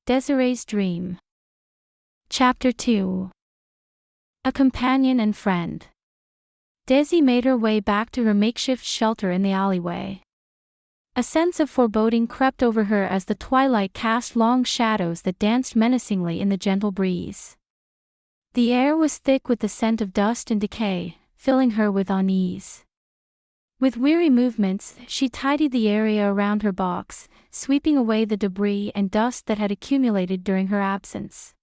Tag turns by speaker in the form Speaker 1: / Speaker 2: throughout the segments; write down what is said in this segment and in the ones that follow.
Speaker 1: Desiree's Dream. Chapter 2. A Companion and Friend. Desi made her way back to her makeshift shelter in the alleyway. A sense of foreboding crept over her as the twilight cast long shadows that danced menacingly in the gentle breeze. The air was thick with the scent of dust and decay, filling her with unease. With weary movements, she tidied the area around her box, sweeping away the debris and dust that had accumulated during her absence.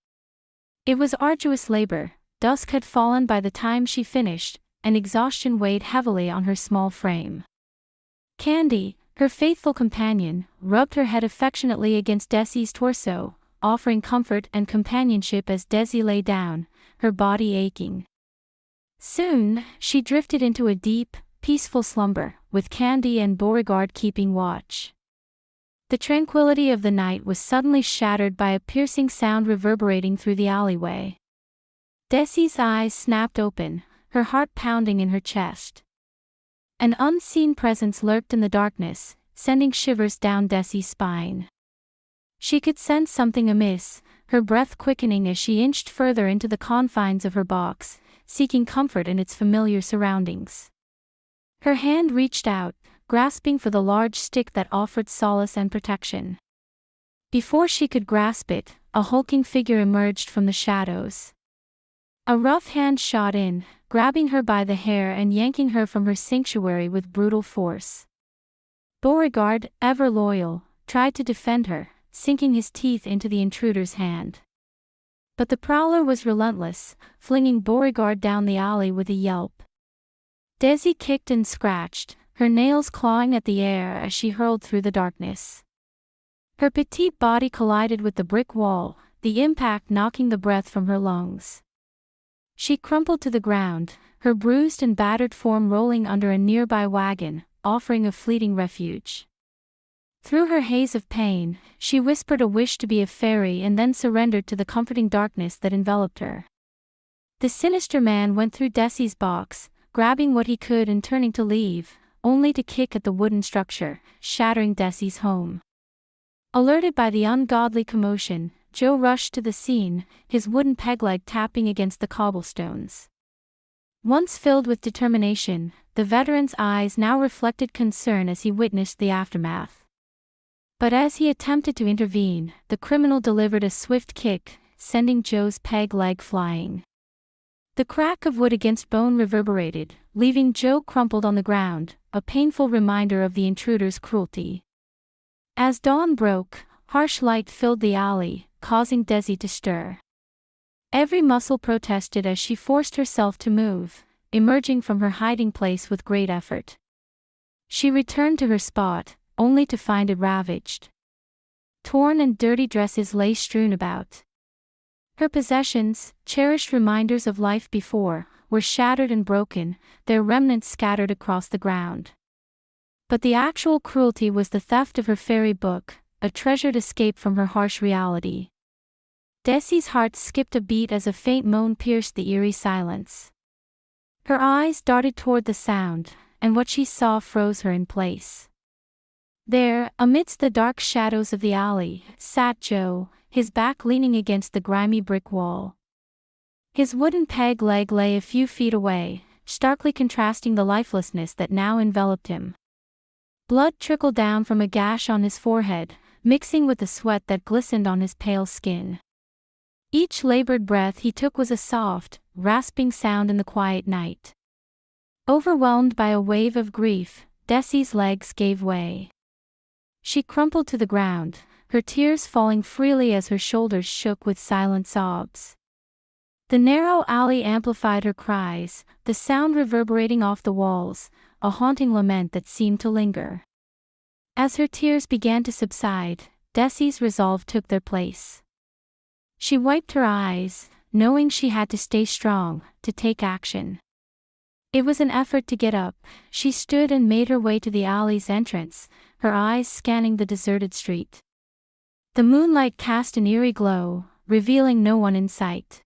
Speaker 1: It was arduous labor. Dusk had fallen by the time she finished, and exhaustion weighed heavily on her small frame. Candy, her faithful companion, rubbed her head affectionately against Desi's torso, offering comfort and companionship as Desi lay down, her body aching. Soon, she drifted into a deep, peaceful slumber, with Candy and Beauregard keeping watch. The tranquility of the night was suddenly shattered by a piercing sound reverberating through the alleyway. Desi's eyes snapped open, her heart pounding in her chest. An unseen presence lurked in the darkness, sending shivers down Desi's spine. She could sense something amiss, her breath quickening as she inched further into the confines of her box, seeking comfort in its familiar surroundings. Her hand reached out, grasping for the large stick that offered solace and protection. Before she could grasp it, a hulking figure emerged from the shadows. A rough hand shot in, grabbing her by the hair and yanking her from her sanctuary with brutal force. Beauregard, ever loyal, tried to defend her, sinking his teeth into the intruder's hand. But the prowler was relentless, flinging Beauregard down the alley with a yelp. Desi kicked and scratched, her nails clawing at the air as she hurled through the darkness. Her petite body collided with the brick wall, the impact knocking the breath from her lungs. She crumpled to the ground, her bruised and battered form rolling under a nearby wagon, offering a fleeting refuge. Through her haze of pain, she whispered a wish to be a fairy and then surrendered to the comforting darkness that enveloped her. The sinister man went through Desi's box, grabbing what he could and turning to leave, only to kick at the wooden structure, shattering Desi's home. Alerted by the ungodly commotion, Joe rushed to the scene, his wooden peg leg tapping against the cobblestones. Once filled with determination, the veteran's eyes now reflected concern as he witnessed the aftermath. But as he attempted to intervene, the criminal delivered a swift kick, sending Joe's peg leg flying. The crack of wood against bone reverberated, leaving Joe crumpled on the ground, a painful reminder of the intruder's cruelty. As dawn broke, harsh light filled the alley, causing Desi to stir. Every muscle protested as she forced herself to move, emerging from her hiding place with great effort. She returned to her spot, only to find it ravaged. Torn and dirty dresses lay strewn about. Her possessions, cherished reminders of life before, were shattered and broken, their remnants scattered across the ground. But the actual cruelty was the theft of her fairy book, a treasured escape from her harsh reality. Desi's heart skipped a beat as a faint moan pierced the eerie silence. Her eyes darted toward the sound, and what she saw froze her in place. There, amidst the dark shadows of the alley, sat Joe, his back leaning against the grimy brick wall. His wooden peg leg lay a few feet away, starkly contrasting the lifelessness that now enveloped him. Blood trickled down from a gash on his forehead, mixing with the sweat that glistened on his pale skin. Each labored breath he took was a soft, rasping sound in the quiet night. Overwhelmed by a wave of grief, Desi's legs gave way. She crumpled to the ground, her tears falling freely as her shoulders shook with silent sobs. The narrow alley amplified her cries, the sound reverberating off the walls, a haunting lament that seemed to linger. As her tears began to subside, Desi's resolve took their place. She wiped her eyes, knowing she had to stay strong, to take action. It was an effort to get up. She stood and made her way to the alley's entrance, her eyes scanning the deserted street. The moonlight cast an eerie glow, revealing no one in sight.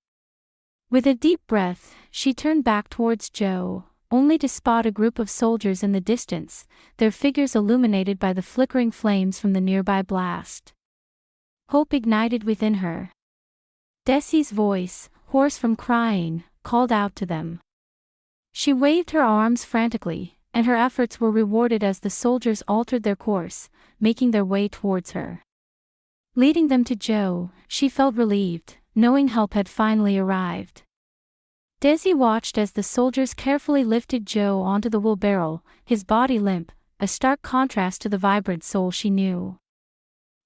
Speaker 1: With a deep breath, she turned back towards Joe, only to spot a group of soldiers in the distance, their figures illuminated by the flickering flames from the nearby blast. Hope ignited within her. Desi's voice, hoarse from crying, called out to them. She waved her arms frantically, and her efforts were rewarded as the soldiers altered their course, making their way towards her. Leading them to Joe, she felt relieved, knowing help had finally arrived. Desi watched as the soldiers carefully lifted Joe onto the wheelbarrow, his body limp, a stark contrast to the vibrant soul she knew.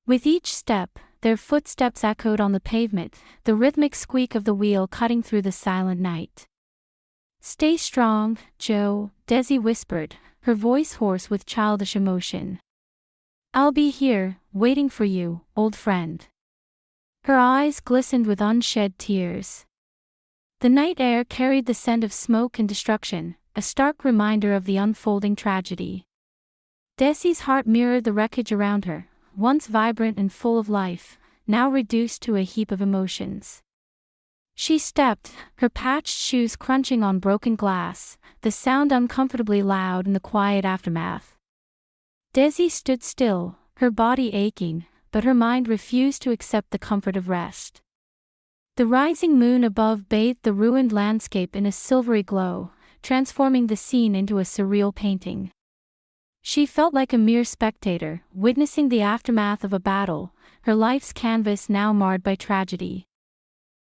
Speaker 1: With each step, their footsteps echoed on the pavement, the rhythmic squeak of the wheel cutting through the silent night. "Stay strong, Joe," Desi whispered, her voice hoarse with childish emotion. "I'll be here, waiting for you, old friend." Her eyes glistened with unshed tears. The night air carried the scent of smoke and destruction, a stark reminder of the unfolding tragedy. Desi's heart mirrored the wreckage around her, once vibrant and full of life, now reduced to a heap of emotions. She stepped, her patched shoes crunching on broken glass, the sound uncomfortably loud in the quiet aftermath. Desi stood still, her body aching, but her mind refused to accept the comfort of rest. The rising moon above bathed the ruined landscape in a silvery glow, transforming the scene into a surreal painting. She felt like a mere spectator, witnessing the aftermath of a battle, her life's canvas now marred by tragedy.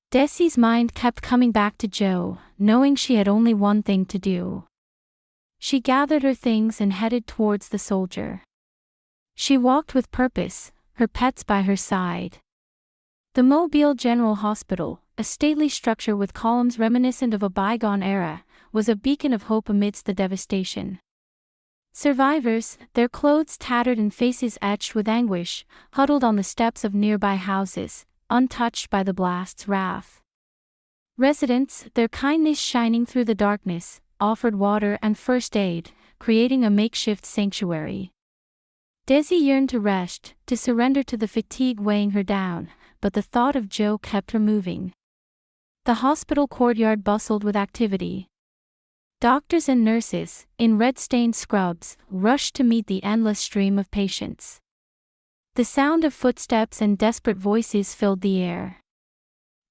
Speaker 1: Desi's mind kept coming back to Joe, knowing she had only one thing to do. She gathered her things and headed towards the soldier. She walked with purpose, her pets by her side. The Mobile General Hospital, a stately structure with columns reminiscent of a bygone era, was a beacon of hope amidst the devastation. Survivors, their clothes tattered and faces etched with anguish, huddled on the steps of nearby houses, untouched by the blast's wrath. Residents, their kindness shining through the darkness, offered water and first aid, creating a makeshift sanctuary. Desi yearned to rest, to surrender to the fatigue weighing her down, but the thought of Joe kept her moving. The hospital courtyard bustled with activity. Doctors and nurses, in red-stained scrubs, rushed to meet the endless stream of patients. The sound of footsteps and desperate voices filled the air.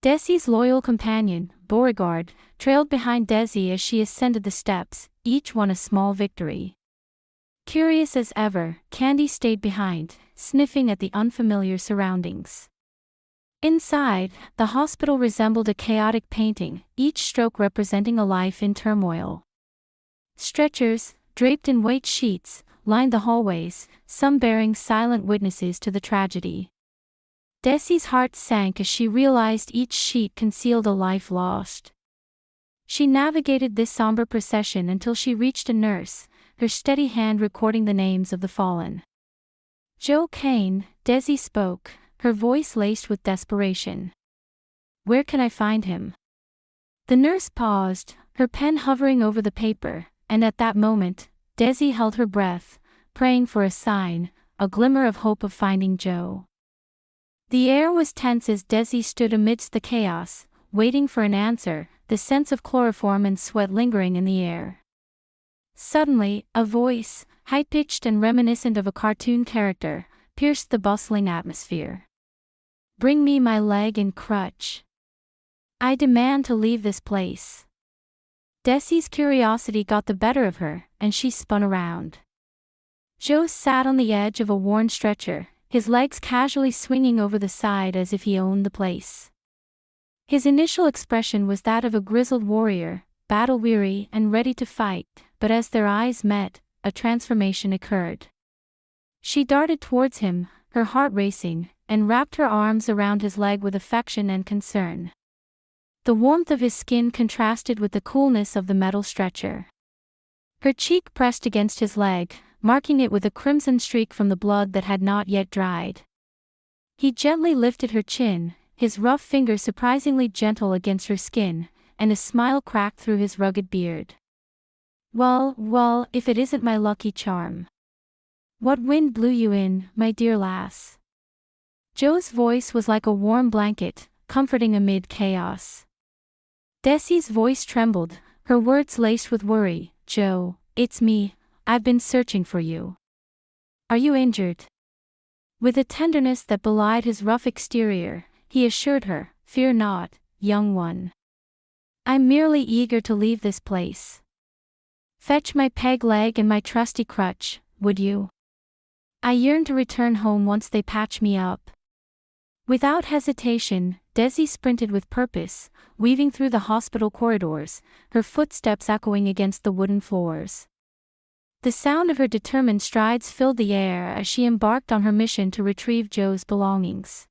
Speaker 1: Desi's loyal companion, Beauregard, trailed behind Desi as she ascended the steps, each one a small victory. Curious as ever, Candy stayed behind, sniffing at the unfamiliar surroundings. Inside, the hospital resembled a chaotic painting, each stroke representing a life in turmoil. Stretchers, draped in white sheets, lined the hallways, some bearing silent witnesses to the tragedy. Desi's heart sank as she realized each sheet concealed a life lost. She navigated this somber procession until she reached a nurse, her steady hand recording the names of the fallen. "Joe Kane," Desi spoke, her voice laced with desperation. "Where can I find him?" The nurse paused, her pen hovering over the paper, and at that moment, Desi held her breath, praying for a sign, a glimmer of hope of finding Joe. The air was tense as Desi stood amidst the chaos, waiting for an answer, the sense of chloroform and sweat lingering in the air. Suddenly, a voice, high-pitched and reminiscent of a cartoon character, pierced the bustling atmosphere. "Bring me my leg and crutch. I demand to leave this place." Desi's curiosity got the better of her, and she spun around. Joe sat on the edge of a worn stretcher, his legs casually swinging over the side as if he owned the place. His initial expression was that of a grizzled warrior, battle-weary and ready to fight, but as their eyes met, a transformation occurred. She darted towards him, her heart racing, and wrapped her arms around his leg with affection and concern. The warmth of his skin contrasted with the coolness of the metal stretcher. Her cheek pressed against his leg, marking it with a crimson streak from the blood that had not yet dried. He gently lifted her chin, his rough fingers surprisingly gentle against her skin, and a smile cracked through his rugged beard. Well, if it isn't my lucky charm. What wind blew you in, my dear lass?" Joe's voice was like a warm blanket, comforting amid chaos. Desi's voice trembled, her words laced with worry. "Joe, it's me, I've been searching for you. Are you injured?" With a tenderness that belied his rough exterior, he assured her, "Fear not, young one. I'm merely eager to leave this place. Fetch my peg leg and my trusty crutch, would you? I yearn to return home once they patch me up." Without hesitation, Desi sprinted with purpose, weaving through the hospital corridors, her footsteps echoing against the wooden floors. The sound of her determined strides filled the air as she embarked on her mission to retrieve Joe's belongings.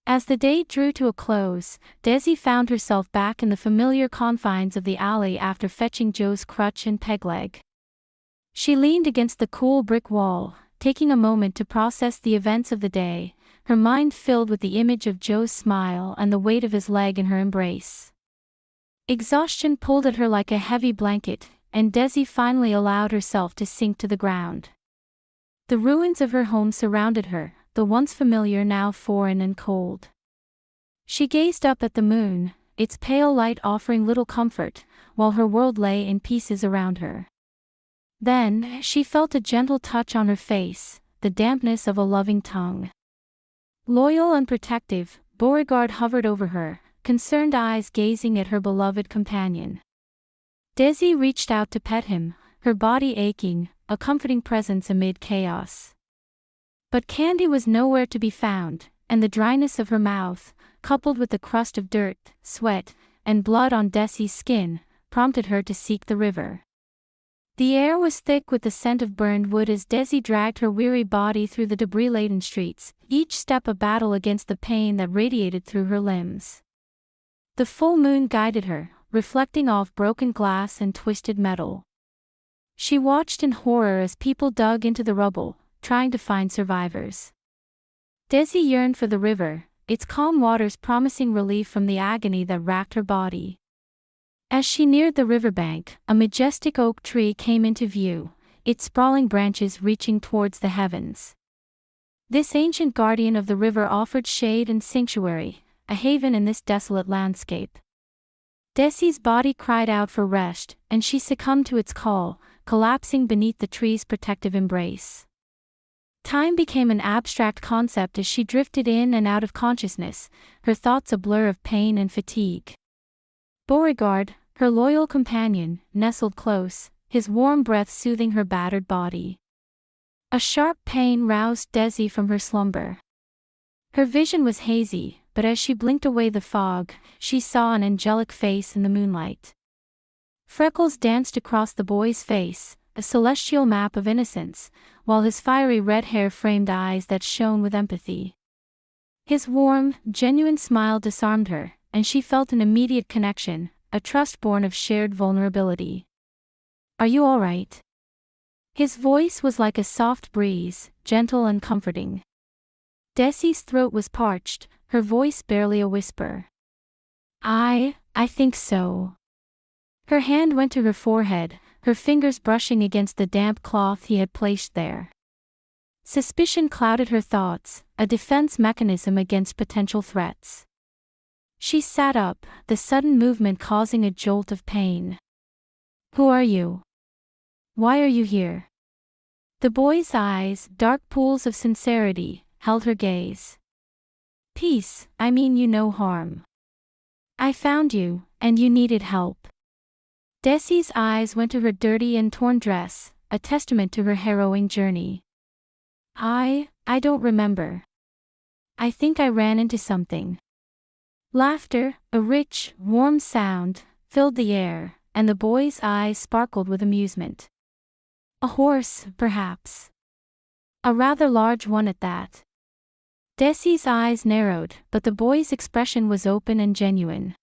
Speaker 1: As the day drew to a close, Desi found herself back in the familiar confines of the alley after fetching Joe's crutch and peg leg. She leaned against the cool brick wall, taking a moment to process the events of the day, her mind filled with the image of Joe's smile and the weight of his leg in her embrace. Exhaustion pulled at her like a heavy blanket, and Desi finally allowed herself to sink to the ground. The ruins of her home surrounded her, the once familiar now foreign and cold. She gazed up at the moon, its pale light offering little comfort, while her world lay in pieces around her. Then, she felt a gentle touch on her face, the dampness of a loving tongue. Loyal and protective, Beauregard hovered over her, concerned eyes gazing at her beloved companion. Desi reached out to pet him, her body aching, a comforting presence amid chaos. But Candy was nowhere to be found, and the dryness of her mouth, coupled with the crust of dirt, sweat, and blood on Desi's skin, prompted her to seek the river. The air was thick with the scent of burned wood as Desi dragged her weary body through the debris-laden streets, each step a battle against the pain that radiated through her limbs. The full moon guided her, reflecting off broken glass and twisted metal. She watched in horror as people dug into the rubble, trying to find survivors. Desi yearned for the river, its calm waters promising relief from the agony that racked her body. As she neared the riverbank, a majestic oak tree came into view, its sprawling branches reaching towards the heavens. This ancient guardian of the river offered shade and sanctuary, a haven in this desolate landscape. Desi's body cried out for rest, and she succumbed to its call, collapsing beneath the tree's protective embrace. Time became an abstract concept as she drifted in and out of consciousness, her thoughts a blur of pain and fatigue. Beauregard, her loyal companion, nestled close, his warm breath soothing her battered body. A sharp pain roused Desi from her slumber. Her vision was hazy, but as she blinked away the fog, she saw an angelic face in the moonlight. Freckles danced across the boy's face, a celestial map of innocence, while his fiery red hair framed eyes that shone with empathy. His warm, genuine smile disarmed her, and she felt an immediate connection, a trust born of shared vulnerability. "Are you all right?" His voice was like a soft breeze, gentle and comforting. Desi's throat was parched, her voice barely a whisper. I think so." Her hand went to her forehead, her fingers brushing against the damp cloth he had placed there. Suspicion clouded her thoughts, a defense mechanism against potential threats. She sat up, the sudden movement causing a jolt of pain. "Who are you? Why are you here?" The boy's eyes, dark pools of sincerity, held her gaze. "Peace, I mean you no harm. I found you, and you needed help." Desi's eyes went to her dirty and torn dress, a testament to her harrowing journey. I don't remember. I think I ran into something." Laughter, a rich, warm sound, filled the air, and the boy's eyes sparkled with amusement. "A horse, perhaps. A rather large one at that." Desi's eyes narrowed, but the boy's expression was open and genuine.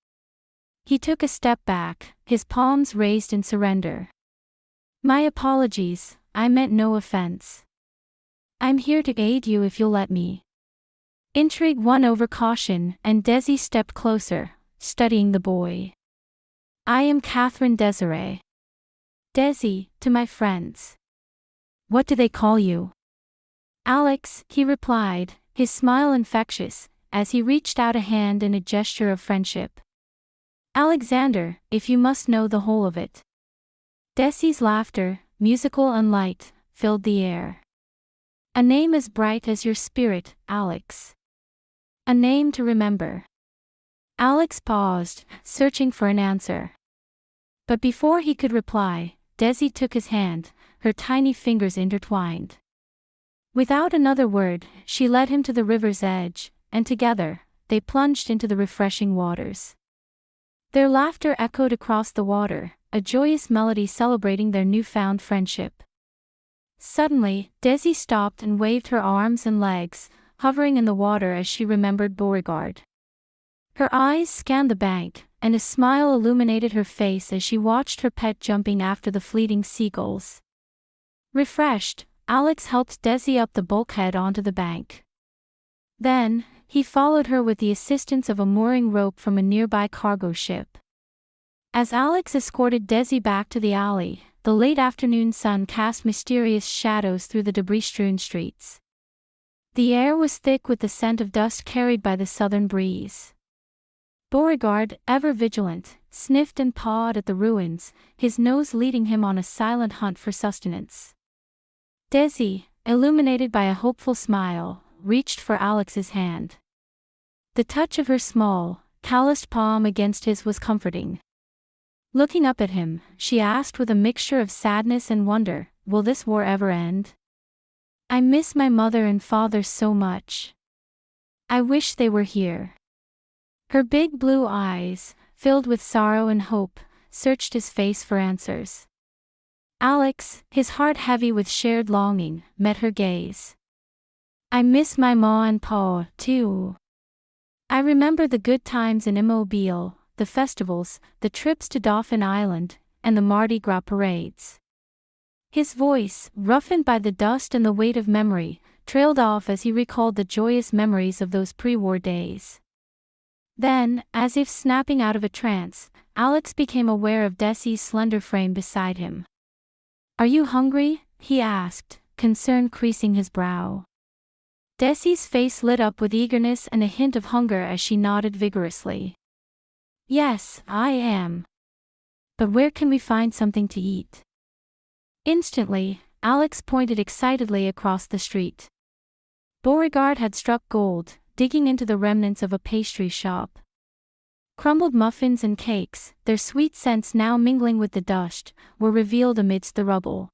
Speaker 1: He took a step back, his palms raised in surrender. "My apologies, I meant no offense. I'm here to aid you if you'll let me." Intrigue won over caution, and Desi stepped closer, studying the boy. "I am Catherine Desiree." "Desi, to my friends." "What do they call you?" "Alex," he replied, his smile infectious, as he reached out a hand in a gesture of friendship. "Alexander, if you must know the whole of it." Desi's laughter, musical and light, filled the air. A name as bright as your spirit, Alex. A name to remember. Alex paused, searching for an answer. But before he could reply, Desi took his hand, her tiny fingers intertwined. Without another word, she led him to the river's edge, and together, they plunged into the refreshing waters. Their laughter echoed across the water, a joyous melody celebrating their newfound friendship. Suddenly, Desi stopped and waved her arms and legs, hovering in the water as she remembered Beauregard. Her eyes scanned the bank, and a smile illuminated her face as she watched her pet jumping after the fleeting seagulls. Refreshed, Alex helped Desi up the bulkhead onto the bank. Then, he followed her with the assistance of a mooring rope from a nearby cargo ship. As Alex escorted Desi back to the alley, the late afternoon sun cast mysterious shadows through the debris-strewn streets. The air was thick with the scent of dust carried by the southern breeze. Beauregard, ever vigilant, sniffed and pawed at the ruins, his nose leading him on a silent hunt for sustenance. Desi, illuminated by a hopeful smile, reached for Alex's hand. The touch of her small, calloused palm against his was comforting. Looking up at him, she asked with a mixture of sadness and wonder, "Will this war ever end? I miss my mother and father so much. I wish they were here." Her big blue eyes, filled with sorrow and hope, searched his face for answers. Alex, his heart heavy with shared longing, met her gaze. "I miss my ma and pa, too. I remember the good times in Immobile, the festivals, the trips to Dauphin Island, and the Mardi Gras parades." His voice, roughened by the dust and the weight of memory, trailed off as he recalled the joyous memories of those pre-war days. Then, as if snapping out of a trance, Alex became aware of Desi's slender frame beside him. "Are you hungry?" he asked, concern creasing his brow. Desi's face lit up with eagerness and a hint of hunger as she nodded vigorously. "Yes, I am. But where can we find something to eat?" Instantly, Alex pointed excitedly across the street. Beauregard had struck gold, digging into the remnants of a pastry shop. Crumbled muffins and cakes, their sweet scents now mingling with the dust, were revealed amidst the rubble.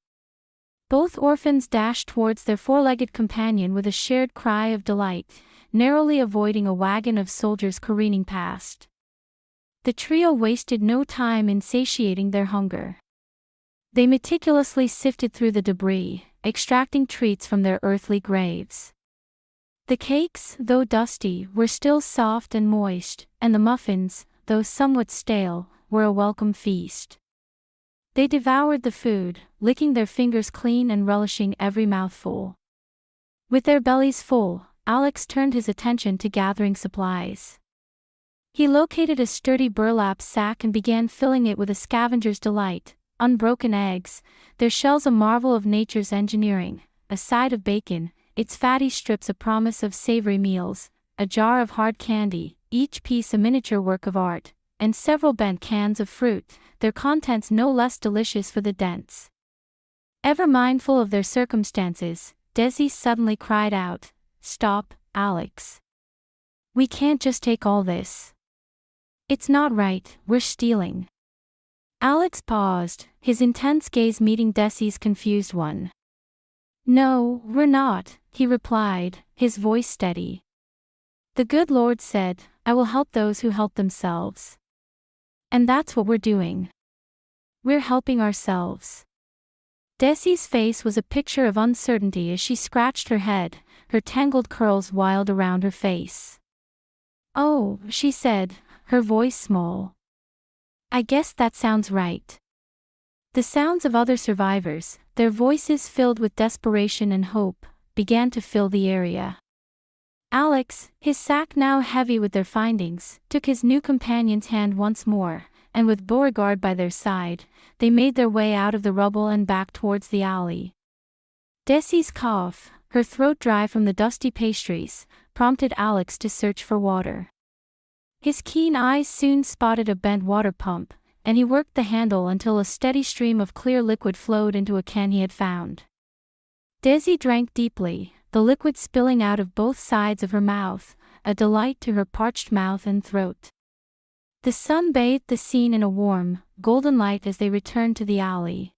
Speaker 1: Both orphans dashed towards their four-legged companion with a shared cry of delight, narrowly avoiding a wagon of soldiers careening past. The trio wasted no time in satiating their hunger. They meticulously sifted through the debris, extracting treats from their earthly graves. The cakes, though dusty, were still soft and moist, and the muffins, though somewhat stale, were a welcome feast. They devoured the food, licking their fingers clean and relishing every mouthful. With their bellies full, Alex turned his attention to gathering supplies. He located a sturdy burlap sack and began filling it with a scavenger's delight: unbroken eggs, their shells a marvel of nature's engineering, a side of bacon, its fatty strips a promise of savory meals, a jar of hard candy, each piece a miniature work of art, and several bent cans of fruit, their contents no less delicious for the dents. Ever mindful of their circumstances, Desi suddenly cried out, "Stop, Alex. We can't just take all this. It's not right, we're stealing." Alex paused, his intense gaze meeting Desi's confused one. "No, we're not," he replied, his voice steady. "The good Lord said, 'I will help those who help themselves.' And that's what we're doing. We're helping ourselves." Desi's face was a picture of uncertainty as she scratched her head, her tangled curls wild around her face. "Oh," she said, her voice small. "I guess that sounds right." The sounds of other survivors, their voices filled with desperation and hope, began to fill the area. Alex, his sack now heavy with their findings, took his new companion's hand once more, and with Beauregard by their side, they made their way out of the rubble and back towards the alley. Desi's cough, her throat dry from the dusty pastries, prompted Alex to search for water. His keen eyes soon spotted a bent water pump, and he worked the handle until a steady stream of clear liquid flowed into a can he had found. Desi drank deeply, the liquid spilling out of both sides of her mouth, a delight to her parched mouth and throat. The sun bathed the scene in a warm, golden light as they returned to the alley.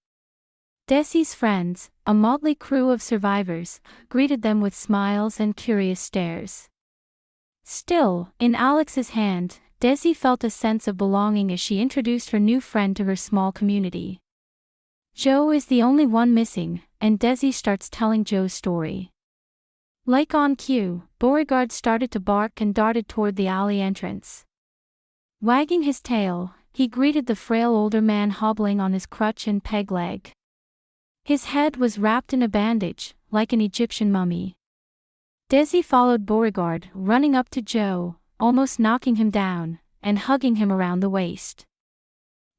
Speaker 1: Desi's friends, a motley crew of survivors, greeted them with smiles and curious stares. Still, in Alex's hand, Desi felt a sense of belonging as she introduced her new friend to her small community. Joe is the only one missing, and Desi starts telling Joe's story. Like on cue, Beauregard started to bark and darted toward the alley entrance. Wagging his tail, he greeted the frail older man hobbling on his crutch and peg leg. His head was wrapped in a bandage, like an Egyptian mummy. Desi followed Beauregard, running up to Joe, almost knocking him down, and hugging him around the waist.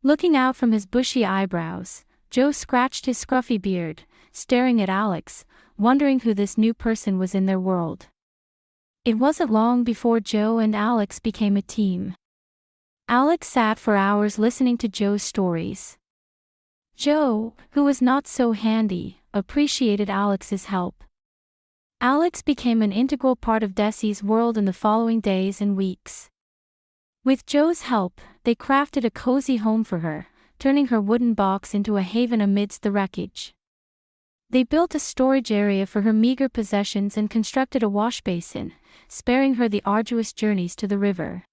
Speaker 1: Looking out from his bushy eyebrows, Joe scratched his scruffy beard, staring at Alex, wondering who this new person was in their world. It wasn't long before Joe and Alex became a team. Alex sat for hours listening to Joe's stories. Joe, who was not so handy, appreciated Alex's help. Alex became an integral part of Desi's world in the following days and weeks. With Joe's help, they crafted a cozy home for her, turning her wooden box into a haven amidst the wreckage. They built a storage area for her meager possessions and constructed a wash basin, sparing her the arduous journeys to the river.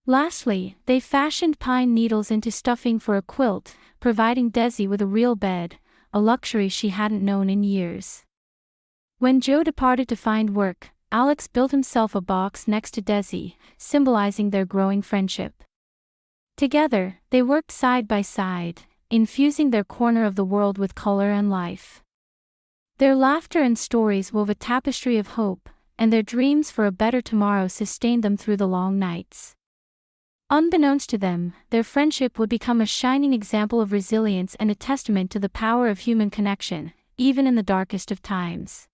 Speaker 1: Lastly, they fashioned pine needles into stuffing for a quilt, providing Desi with a real bed, a luxury she hadn't known in years. When Joe departed to find work, Alex built himself a box next to Desi, symbolizing their growing friendship. Together, they worked side by side, infusing their corner of the world with color and life. Their laughter and stories wove a tapestry of hope, and their dreams for a better tomorrow sustained them through the long nights. Unbeknownst to them, their friendship would become a shining example of resilience and a testament to the power of human connection, even in the darkest of times.